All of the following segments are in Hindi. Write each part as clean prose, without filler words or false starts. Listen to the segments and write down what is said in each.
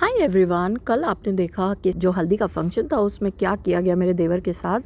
हाय एवरीवन, कल आपने देखा कि जो हल्दी का फंक्शन था उसमें क्या किया गया मेरे देवर के साथ।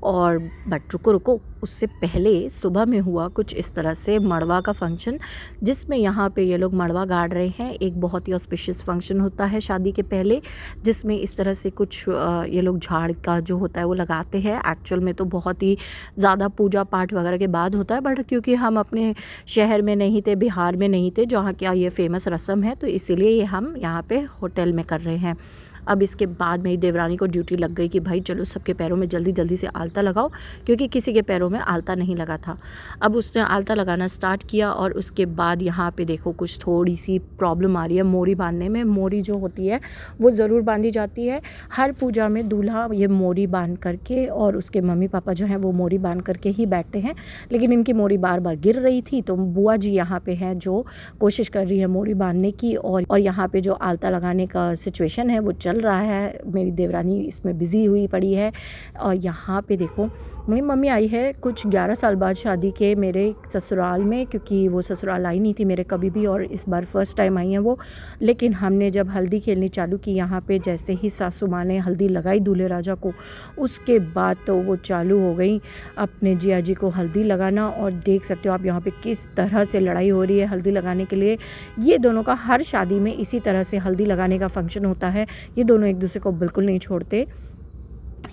और बट रुको रुको, उससे पहले सुबह में हुआ कुछ इस तरह से मड़वा का फंक्शन, जिसमें यहाँ पे ये लोग मड़वा गाड़ रहे हैं। एक बहुत ही ऑस्पिशियस फंक्शन होता है शादी के पहले, जिसमें इस तरह से कुछ ये लोग झाड़ का जो होता है वो लगाते हैं। एक्चुअल में तो बहुत ही ज़्यादा पूजा पाठ वगैरह के बाद होता है, बट क्योंकि हम अपने शहर में नहीं थे, बिहार में नहीं थे जहाँ क्या ये फेमस रस्म है, तो इसीलिए ये हम यहाँ पे होटल में कर रहे हैं। अब इसके बाद मेरी देवरानी को ड्यूटी लग गई कि भाई चलो सबके पैरों में जल्दी जल्दी से आलता लगाओ, क्योंकि किसी के पैरों में आलता नहीं लगा था। अब उसने आलता लगाना स्टार्ट किया और उसके बाद यहाँ पे देखो कुछ थोड़ी सी प्रॉब्लम आ रही है मोरी बांधने में। मोरी जो होती है वो ज़रूर बांधी जाती है हर पूजा में। दूल्हा ये मोरी बांध करके और उसके मम्मी पापा जो हैं वो मोरी बांध करके ही बैठते हैं, लेकिन इनकी मोरी बार बार गिर रही थी, तो बुआ जी यहाँ पे हैं जो कोशिश कर रही है मोरी बांधने की। और यहाँ पे जो आलता लगाने का सिचुएशन है वो चल रहा है। मेरी देवरानी इसमें बिज़ी हुई पड़ी है। और यहाँ पे देखो मेरी मम्मी आई है कुछ 11 साल बाद शादी के मेरे ससुराल में, क्योंकि वो ससुराल आई नहीं थी मेरे कभी भी, और इस बार फर्स्ट टाइम आई हैं वो। लेकिन हमने जब हल्दी खेलनी चालू की यहाँ पे, जैसे ही सासू माँ ने हल्दी लगाई दूल्हे राजा को, उसके बाद तो वो चालू हो गई अपने जिया जी को हल्दी लगाना। और देख सकते हो आप यहाँ पे किस तरह से लड़ाई हो रही है हल्दी लगाने के लिए। ये दोनों का हर शादी में इसी तरह से हल्दी लगाने का फंक्शन होता है। ये दोनों एक दूसरे को बिल्कुल नहीं छोड़ते।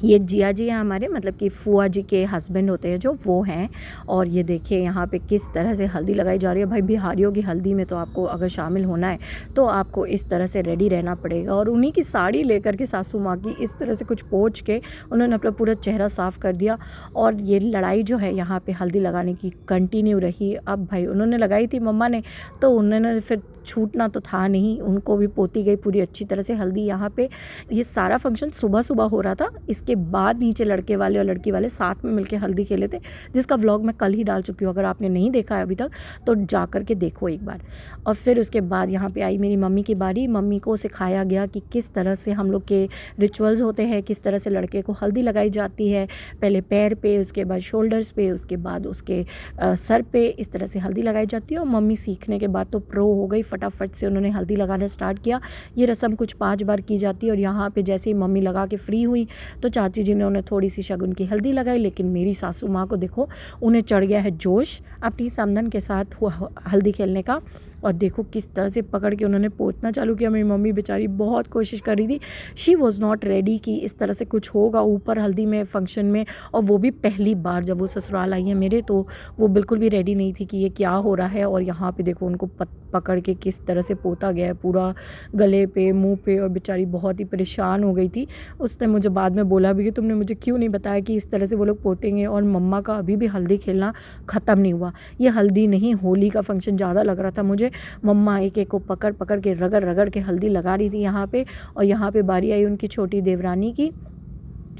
ये जिया जी हैं हमारे, मतलब कि फुआ जी के हस्बैंड होते हैं जो, वो हैं। और ये देखिए यहाँ पे किस तरह से हल्दी लगाई जा रही है। भाई बिहारियों की हल्दी में तो आपको अगर शामिल होना है तो आपको इस तरह से रेडी रहना पड़ेगा। और उन्हीं की साड़ी लेकर के सासू माँ की इस तरह से कुछ पोंछ के उन्होंने अपना पूरा चेहरा साफ़ कर दिया। और ये लड़ाई जो है यहाँ पे हल्दी लगाने की कंटिन्यू रही। अब भाई उन्होंने लगाई थी मम्मा ने, तो उन्होंने फिर छूटना तो था नहीं, उनको भी पोती गई पूरी अच्छी तरह से हल्दी। यहाँ पे ये सारा फंक्शन सुबह सुबह हो रहा था। इसके बाद नीचे लड़के वाले और लड़की वाले साथ में मिलकर हल्दी खेले थे, जिसका व्लॉग मैं कल ही डाल चुकी हूँ। अगर आपने नहीं देखा है अभी तक तो जा कर के देखो एक बार। और फिर उसके बाद यहाँ पे आई मेरी मम्मी की बारी। मम्मी को सिखाया गया कि किस तरह से हम लोग के रिचुअल्स होते हैं, किस तरह से लड़के को हल्दी लगाई जाती है। पहले पैर पे, उसके बाद शोल्डर्स पे, उसके बाद उसके सर पे इस तरह से हल्दी लगाई जाती है। और मम्मी सीखने के बाद तो प्रो हो गई, फटाफट से उन्होंने हल्दी लगाना स्टार्ट किया। ये रस्म कुछ 5 बार की जाती है। और यहाँ पे जैसे ही मम्मी लगा के फ्री हुई तो चाची जी ने उन्हें थोड़ी सी शगुन की हल्दी लगाई। लेकिन मेरी सासू माँ को देखो, उन्हें चढ़ गया है जोश अपनी समधन के साथ हल्दी खेलने का। और देखो किस तरह से पकड़ के उन्होंने पोतना चालू किया। मेरी मम्मी बेचारी बहुत कोशिश कर रही थी, शी वॉज़ नॉट रेडी कि इस तरह से कुछ होगा ऊपर हल्दी में फंक्शन में। और वो भी पहली बार जब वो ससुराल आई है मेरे, तो वो बिल्कुल भी रेडी नहीं थी कि ये क्या हो रहा है। और यहाँ पे देखो उनको पकड़ के किस तरह से पोता गया है पूरा गले पे, मुंह पे। और बेचारी बहुत ही परेशान हो गई थी। उसने मुझे बाद में बोला भी कि तुमने मुझे क्यों नहीं बताया कि इस तरह से वो लोग पोतेंगे। और मम्मा का अभी भी हल्दी खेलना ख़त्म नहीं हुआ। ये हल्दी नहीं, होली का फंक्शन ज़्यादा लग रहा था मुझे। मम्मा एक एक को पकड़ पकड़ के रगड़ रगड़ के हल्दी लगा रही थी यहाँ पे। और यहाँ पे बारी आई उनकी छोटी देवरानी की,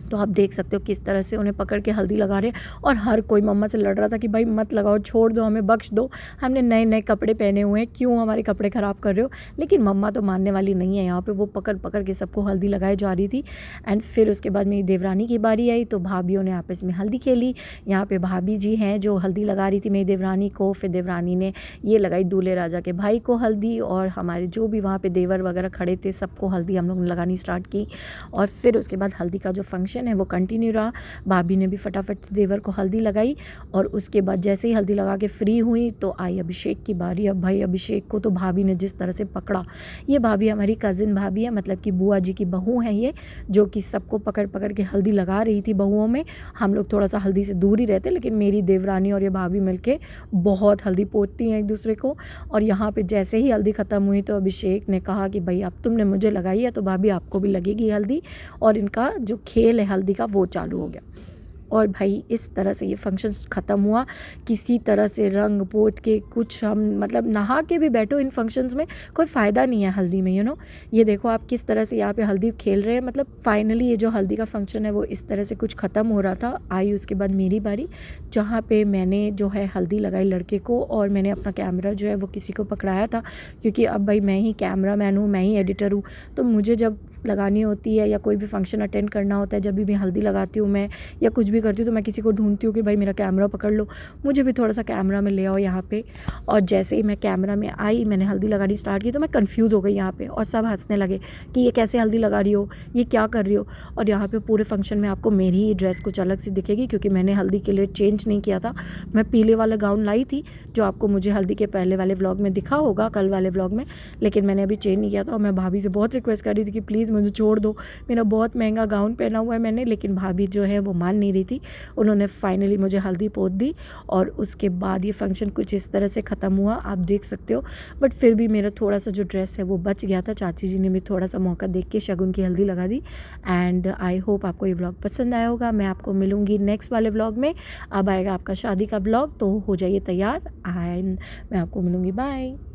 तो आप देख सकते हो किस तरह से उन्हें पकड़ के हल्दी लगा रहे। और हर कोई मम्मा से लड़ रहा था कि भाई मत लगाओ, छोड़ दो, हमें बख्श दो, हमने नए नए कपड़े पहने हुए हैं, क्यों हमारे कपड़े ख़राब कर रहे हो। लेकिन मम्मा तो मानने वाली नहीं है। यहाँ पे वो पकड़ पकड़ के सबको हल्दी लगाई जा रही थी। एंड फिर उसके बाद मेरी देवरानी की बारी आई, तो भाभीयों ने आपस में हल्दी खेली। यहाँ पर भाभी जी हैं जो हल्दी लगा रही थी मेरी देवरानी को। फिर देवरानी ने ये लगाई दूल्हे राजा के भाई को हल्दी। और हमारे जो भी वहाँ पर देवर वगैरह खड़े थे सबको हल्दी हम लोग ने लगानी स्टार्ट की। और फिर उसके बाद हल्दी का जो फंक्शन है वो कंटिन्यू रहा। भाभी ने भी फटाफट देवर को हल्दी लगाई। और उसके बाद जैसे ही हल्दी लगा के फ्री हुई तो आई अभिषेक की बारी। अब भाई अभिषेक को तो भाभी ने जिस तरह से पकड़ा, ये भाभी हमारी कज़िन भाभी है, मतलब कि बुआ जी की बहू है ये, जो कि सबको पकड़ पकड़ के हल्दी लगा रही थी बहुओं में। हम लोग थोड़ा सा हल्दी से दूर ही रहते, लेकिन मेरी देवरानी और ये भाभी मिलके बहुत हल्दी पोतती हैं एक दूसरे को। और यहाँ पे जैसे ही हल्दी ख़त्म हुई तो अभिषेक ने कहा कि भाई अब तुमने मुझे लगाई है तो भाभी आपको भी लगेगी हल्दी। और इनका जो खेल है हल्दी का वो चालू हो गया। और भाई इस तरह से ये फंक्शन ख़त्म हुआ। किसी तरह से रंग पोत के कुछ हम, मतलब नहा के भी बैठो इन फंक्शंस में कोई फ़ायदा नहीं है हल्दी में, ये देखो आप किस तरह से यहाँ पे हल्दी खेल रहे हैं। मतलब फाइनली ये जो हल्दी का फंक्शन है वो इस तरह से कुछ ख़त्म हो रहा था। आई उसके बाद मेरी बारी, जहाँ पे मैंने जो है हल्दी लगाई लड़के को। और मैंने अपना कैमरा जो है वो किसी को पकड़ाया था, क्योंकि अब भाई मैं ही कैमरा मैन हूँ, मैं ही एडिटर हूँ। तो मुझे जब लगानी होती है या कोई भी फंक्शन अटेंड करना होता है, जब भी मैं हल्दी लगाती हूँ मैं या कुछ भी भी करती हूँ तो मैं किसी को ढूंढती हूँ कि भाई मेरा कैमरा पकड़ लो, मुझे भी थोड़ा सा कैमरा में ले आओ यहाँ पे। और जैसे ही मैं कैमरा में आई, मैंने हल्दी लगानी स्टार्ट की तो मैं कंफ्यूज हो गई यहाँ पे, और सब हंसने लगे कि ये कैसे हल्दी लगा रही हो, ये क्या कर रही हो। और यहाँ पे पूरे फंक्शन में आपको मेरी ही ड्रेस कुछ अलग सी दिखेगी, क्योंकि मैंने हल्दी के लिए चेंज नहीं किया था। मैं पीले वाला गाउन लाई थी जो आपको मुझे हल्दी के पहले वाले व्लॉग में दिखा होगा, कल वाले व्लॉग में, लेकिन मैंने अभी चेंज नहीं किया था। और मैं भाभी से बहुत रिक्वेस्ट कर रही थी कि प्लीज़ मुझे छोड़ दो, मेरा बहुत महंगा गाउन पहना हुआ है मैंने, लेकिन भाभी जो है वो मान नहीं रही थी। उन्होंने फाइनली मुझे हल्दी पोत दी और उसके बाद ये फंक्शन कुछ इस तरह से ख़त्म हुआ, आप देख सकते हो। बट फिर भी मेरा थोड़ा सा जो ड्रेस है वो बच गया था, चाची जी ने भी थोड़ा सा मौका देख के शगुन की हल्दी लगा दी। एंड आई होप आपको ये व्लॉग पसंद आया होगा। मैं आपको मिलूँगी नेक्स्ट वाले व्लॉग में। अब आएगा आपका शादी का व्लॉग, तो हो जाइए तैयार एंड मैं आपको मिलूँगी। बाय।